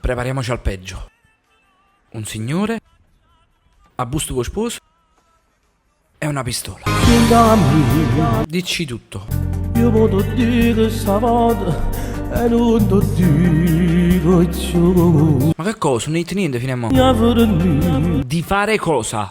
Prepariamoci al peggio. Un signore, a busto tuo sposo e una pistola. Dici tutto. Io posso dire stavolta e non ti dico più. Ma che cosa? Non hai detto niente fino a mo'. Mia figlia, Di fare cosa?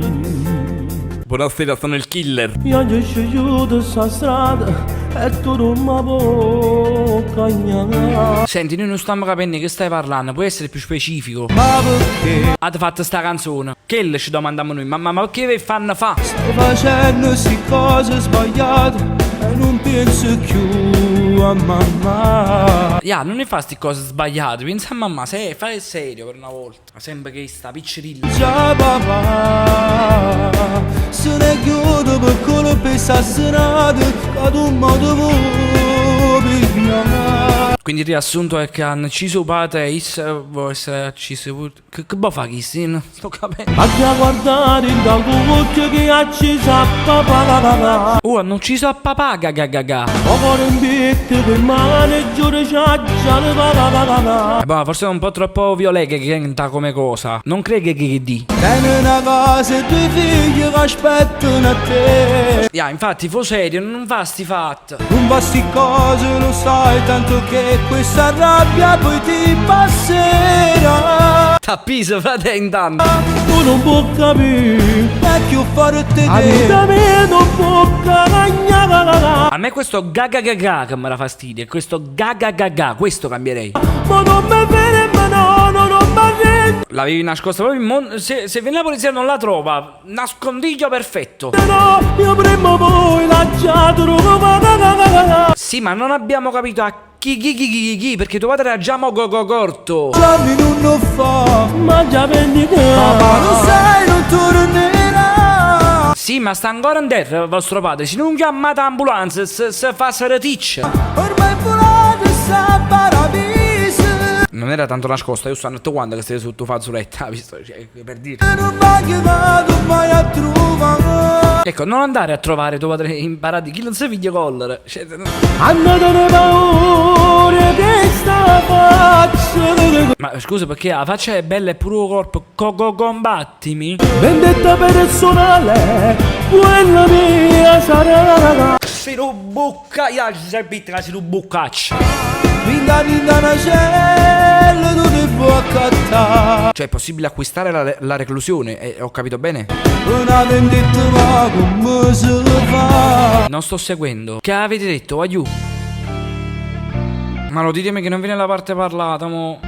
Buonasera, sono il killer. io ho scegliuto sta strada e tu non mi puoi cagnare. Senti, noi non stiamo capendo che stai parlando, puoi essere più specifico. Ma perché Avete fatto sta canzone? Che le ci domandiamo noi? Ma perché vi fanno fa? stai facendo queste cose sbagliate e non penso più a mamma. Ya, non ne fa sti cose sbagliate, pensa a mamma, fai il serio per una volta. Sembra che sta piccerilla. Già papà, se ne chiude per colpe assassinate che tu mi devi pigliare. Quindi il riassunto è che hanno ucciso padre e vuole essere ucciso pure. Che può fare chi? Non sto capendo. Vado a guardare in da occhio che ha acceso a papà. Oh, hanno ucciso a papà, gaga. Poco rimpetto per mano giuro c'ha già le papà. Boh, forse è un po' troppo violenta che canta come cosa. Non credi che di. Tieni una casa e due figli che aspettano a te. Ya, infatti, fo serio, non fa sti fatti. Non va sti cose, lo sai, tanto che questa rabbia poi ti passerà. T'appiso, frate, intanto. Tu non puoi capire, è più forte di te. A me non può cagnare. A me questo gaga che mi dà fastidio. E questo gaga, questo cambierei. Ma non mi viene, ma no, non mi arrendo. L'avevi nascosta proprio se viene la polizia non la trova. Nascondiglio perfetto. No, io prima o poi la già trovo. Sì, ma non abbiamo capito a chi, perché tuo padre era già corto. Gianni non fa, ma già vendi te. Papà lo sai, non tornerà. Sì, ma sta ancora in terra vostro padre. Se non chiamate l'ambulanza, se fa seraticcia. Ormai volate sta paradiso. Non era tanto nascosta, io sto andando quando che stai sotto fazzoletta, visto? Cioè, per dire. E non mi ha chiamato mai a trovare. Ecco, non andare a trovare tuo padre in paradiso, chi non si figlia collera. Cioè, Andate paura che sta faccia. ma scusa, perché la faccia è bella e pure il corpo. Combattimi. Vendetta personale, quella mia sarà. Si rubucca, io ci sei bitta, si rubuccaccia. Vinda una cella, tu ti puoi accattare. Cioè, è possibile acquistare la reclusione, ho capito bene? Una vendetta ma come si fa? Non sto seguendo. Che avete detto, aiù? Ma lo ditemi che non viene la parte parlata, mo.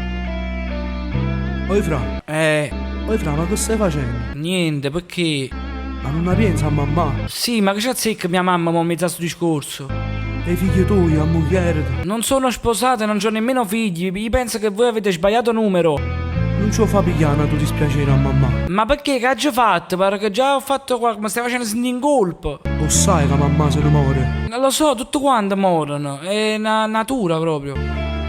Oi Fra, ma che stai facendo? Niente, perché? Ma non la pensa a mamma? Sì, ma che c'azzecca mia mamma mo in mezzo a sto discorso? E i figli tuoi, a moglie. Non sono sposata, non ho nemmeno figli. Io penso che voi avete sbagliato numero. Non ci fa pigliare tu dispiacere a mamma. Ma perché? Che hai già fatto? Pare che già ho fatto qua. Mi stai facendo sentire in colpa. Lo sai che mamma se ne muore. Non lo so, tutto quanto morono. È una natura proprio.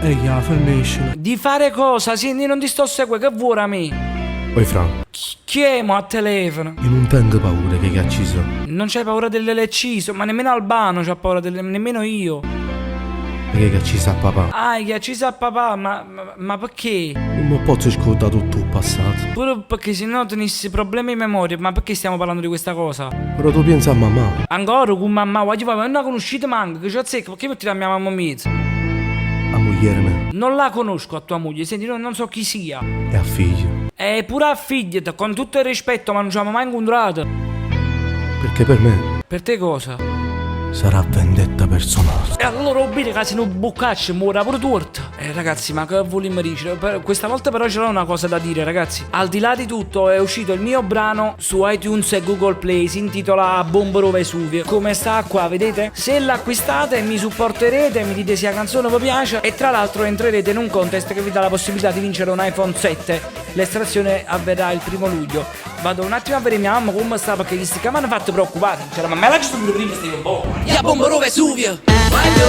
Ehi, fermiscila. Di fare cosa? Sì, io non ti sto seguendo. Che vuoi a me? Oi Fra, Chi è mo a telefono? io non tengo paura che cacciso. Non c'hai paura dell'eleciso, ma nemmeno Albano c'ha paura nemmeno io. Che cacciso a papà. Ah, che accisa a papà, ma perché? Non mi posso scordare tutto il passato. Pure perché se no tenissi problemi di memoria, ma perché stiamo parlando di questa cosa? Però tu pensi a mamma. Ancora con mamma, voglio fare, ma non la conoscete manco, che c'ho zecca, perché metti la mia mamma in mezzo? A moglie me. Non la conosco a tua moglie, senti, non so chi sia. E a figlio. E pure a figlia, con tutto il rispetto, ma non ci abbiamo mai incontrato. Perché per me Per te cosa? sarà vendetta personale. E allora obbedire che se non boccaccia muore pure torta. Ragazzi, ma che vogliamo dire? Questa volta però c'era una cosa da dire, ragazzi. Al di là di tutto è uscito il mio brano su iTunes e Google Play, si intitola Bombero Vesuvio. Come sta qua, vedete? Se l'acquistate mi supporterete, mi dite se la canzone vi piace e tra l'altro entrerete in un contest che vi dà la possibilità di vincere un iPhone 7. L'estrazione avverrà il 1° luglio. Vado un attimo a vedere mia mamma come sta, perché gli sti che mi hanno fatto preoccupati. Cioè, ma me la ci sono prima, stai un po'. Ja, Bombero Vesuvio. Voglio,